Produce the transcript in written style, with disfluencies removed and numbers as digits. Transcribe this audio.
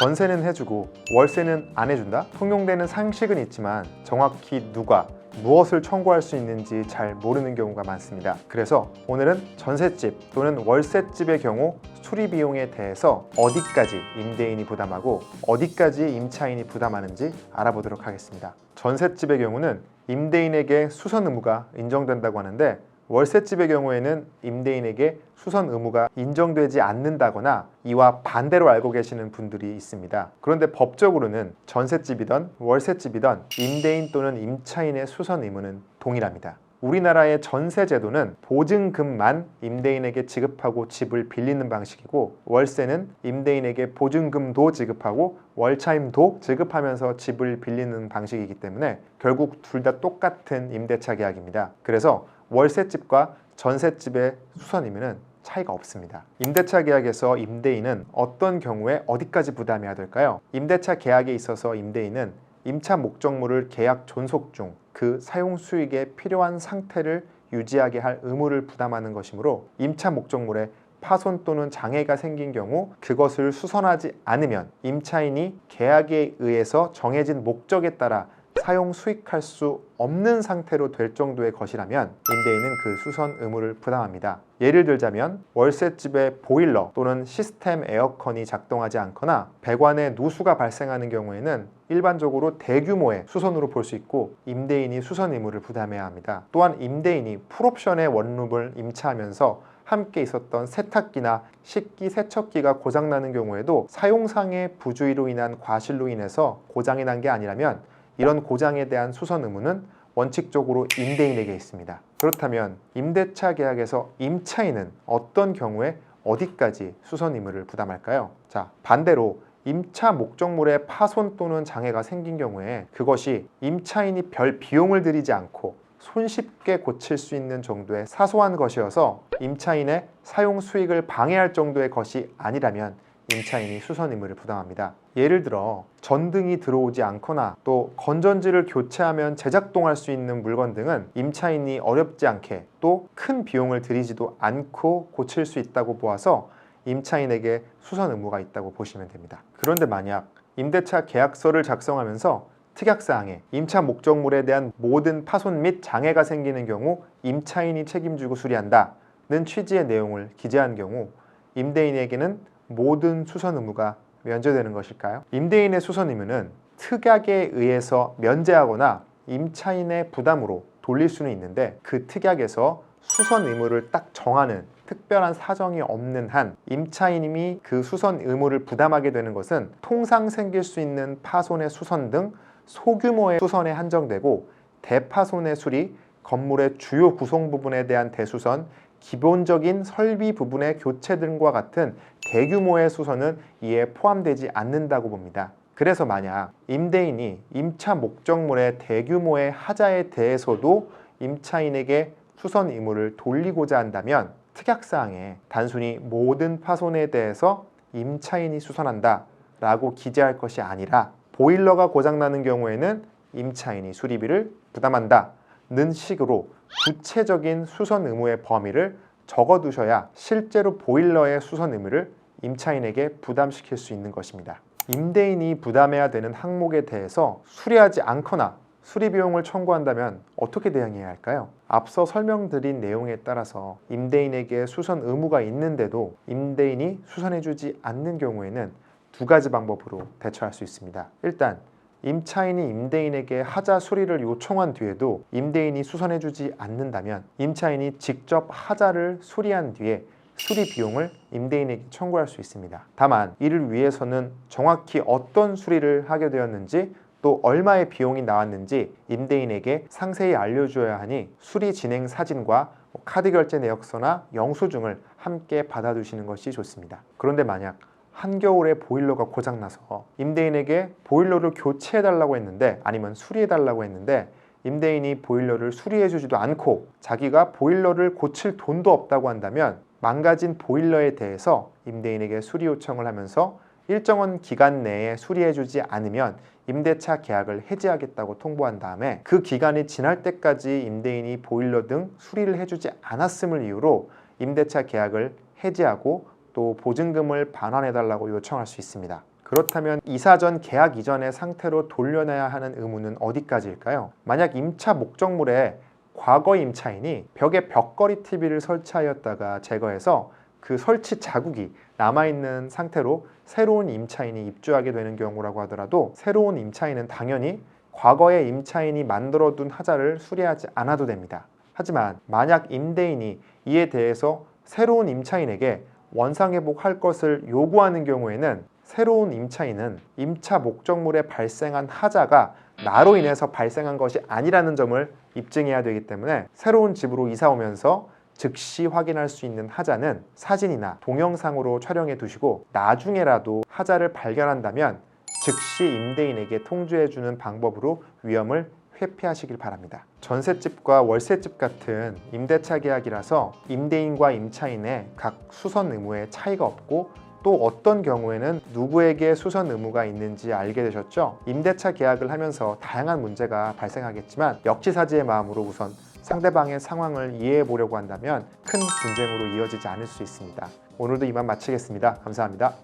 전세는 해주고 월세는 안 해준다? 통용되는 상식은 있지만 정확히 누가 무엇을 청구할 수 있는지 잘 모르는 경우가 많습니다. 그래서 오늘은 전셋집 또는 월셋집의 경우 수리 비용에 대해서 어디까지 임대인이 부담하고 어디까지 임차인이 부담하는지 알아보도록 하겠습니다. 전셋집의 경우는 임대인에게 수선 의무가 인정된다고 하는데, 월세집의 경우에는 임대인에게 수선 의무가 인정되지 않는다거나 이와 반대로 알고 계시는 분들이 있습니다. 그런데 법적으로는 전셋집이든 월세집이든 임대인 또는 임차인의 수선 의무는 동일합니다. 우리나라의 전세 제도는 보증금만 임대인에게 지급하고 집을 빌리는 방식이고, 월세는 임대인에게 보증금도 지급하고 월차임도 지급하면서 집을 빌리는 방식이기 때문에 결국 둘 다 똑같은 임대차 계약입니다. 그래서 월세집과 전셋집의 수선 의무는 차이가 없습니다. 임대차 계약에서 임대인은 어떤 경우에 어디까지 부담해야 될까요? 임대차 계약에 있어서 임대인은 임차 목적물을 계약 존속 중 그 사용 수익에 필요한 상태를 유지하게 할 의무를 부담하는 것이므로, 임차 목적물에 파손 또는 장애가 생긴 경우 그것을 수선하지 않으면 임차인이 계약에 의해서 정해진 목적에 따라 사용 수익할 수 없는 상태로 될 정도의 것이라면 임대인은 그 수선 의무를 부담합니다. 예를 들자면 월세집의 보일러 또는 시스템 에어컨이 작동하지 않거나 배관에 누수가 발생하는 경우에는 일반적으로 대규모의 수선으로 볼 수 있고, 임대인이 수선 의무를 부담해야 합니다. 또한 임대인이 풀옵션의 원룸을 임차하면서 함께 있었던 세탁기나 식기 세척기가 고장나는 경우에도 사용상의 부주의로 인한 과실로 인해서 고장이 난 게 아니라면 이런 고장에 대한 수선 의무는 원칙적으로 임대인에게 있습니다. 그렇다면 임대차 계약에서 임차인은 어떤 경우에 어디까지 수선 의무를 부담할까요? 자, 반대로 임차 목적물에 파손 또는 장애가 생긴 경우에 그것이 임차인이 별 비용을 들이지 않고 손쉽게 고칠 수 있는 정도의 사소한 것이어서 임차인의 사용 수익을 방해할 정도의 것이 아니라면 임차인이 수선 의무를 부담합니다. 예를 들어 전등이 들어오지 않거나 또 건전지를 교체하면 재작동할 수 있는 물건 등은 임차인이 어렵지 않게 또 큰 비용을 들이지도 않고 고칠 수 있다고 보아서 임차인에게 수선 의무가 있다고 보시면 됩니다. 그런데 만약 임대차 계약서를 작성하면서 특약사항에 임차 목적물에 대한 모든 파손 및 장애가 생기는 경우 임차인이 책임지고 수리한다는 취지의 내용을 기재한 경우 임대인에게는 모든 수선 의무가 면제되는 것일까요? 임대인의 수선 의무는 특약에 의해서 면제하거나 임차인의 부담으로 돌릴 수는 있는데, 그 특약에서 수선 의무를 딱 정하는 특별한 사정이 없는 한 임차인이 그 수선 의무를 부담하게 되는 것은 통상 생길 수 있는 파손의 수선 등 소규모의 수선에 한정되고, 대파손의 수리, 건물의 주요 구성 부분에 대한 대수선, 기본적인 설비 부분의 교체 등과 같은 대규모의 수선은 이에 포함되지 않는다고 봅니다. 그래서 만약 임대인이 임차 목적물의 대규모의 하자에 대해서도 임차인에게 수선 의무를 돌리고자 한다면 특약사항에 단순히 모든 파손에 대해서 임차인이 수선한다 라고 기재할 것이 아니라, 보일러가 고장나는 경우에는 임차인이 수리비를 부담한다 는 식으로 구체적인 수선 의무의 범위를 적어두셔야 실제로 보일러의 수선 의무를 임차인에게 부담시킬 수 있는 것입니다. 임대인이 부담해야 되는 항목에 대해서 수리하지 않거나 수리 비용을 청구한다면 어떻게 대응해야 할까요? 앞서 설명드린 내용에 따라서 임대인에게 수선 의무가 있는데도 임대인이 수선해주지 않는 경우에는 두 가지 방법으로 대처할 수 있습니다. 일단 임차인이 임대인에게 하자 수리를 요청한 뒤에도 임대인이 수선해주지 않는다면 임차인이 직접 하자를 수리한 뒤에 수리 비용을 임대인에게 청구할 수 있습니다. 다만 이를 위해서는 정확히 어떤 수리를 하게 되었는지 또 얼마의 비용이 나왔는지 임대인에게 상세히 알려줘야 하니 수리 진행 사진과 카드 결제 내역서나 영수증을 함께 받아두시는 것이 좋습니다. 그런데 만약 한겨울에 보일러가 고장나서 임대인에게 보일러를 교체해달라고 했는데, 아니면 수리해달라고 했는데 임대인이 보일러를 수리해주지도 않고 자기가 보일러를 고칠 돈도 없다고 한다면 망가진 보일러에 대해서 임대인에게 수리 요청을 하면서 일정한 기간 내에 수리해주지 않으면 임대차 계약을 해지하겠다고 통보한 다음에 그 기간이 지날 때까지 임대인이 보일러 등 수리를 해주지 않았음을 이유로 임대차 계약을 해지하고 또 보증금을 반환해달라고 요청할 수 있습니다. 그렇다면 이사 전 계약 이전의 상태로 돌려내야 하는 의무는 어디까지일까요? 만약 임차 목적물에 과거 임차인이 벽에 벽걸이 TV를 설치하였다가 제거해서 그 설치 자국이 남아있는 상태로 새로운 임차인이 입주하게 되는 경우라고 하더라도 새로운 임차인은 당연히 과거의 임차인이 만들어둔 하자를 수리하지 않아도 됩니다. 하지만 만약 임대인이 이에 대해서 새로운 임차인에게 원상회복할 것을 요구하는 경우에는 새로운 임차인은 임차 목적물에 발생한 하자가 나로 인해서 발생한 것이 아니라는 점을 입증해야 되기 때문에 새로운 집으로 이사 오면서 즉시 확인할 수 있는 하자는 사진이나 동영상으로 촬영해 두시고 나중에라도 하자를 발견한다면 즉시 임대인에게 통지해 주는 방법으로 위험을 회피하시길 바랍니다. 전셋집과 월세집 같은 임대차 계약이라서 임대인과 임차인의 각 수선 의무에 차이가 없고 또 어떤 경우에는 누구에게 수선 의무가 있는지 알게 되셨죠? 임대차 계약을 하면서 다양한 문제가 발생하겠지만 역지사지의 마음으로 우선 상대방의 상황을 이해해 보려고 한다면 큰 분쟁으로 이어지지 않을 수 있습니다. 오늘도 이만 마치겠습니다. 감사합니다.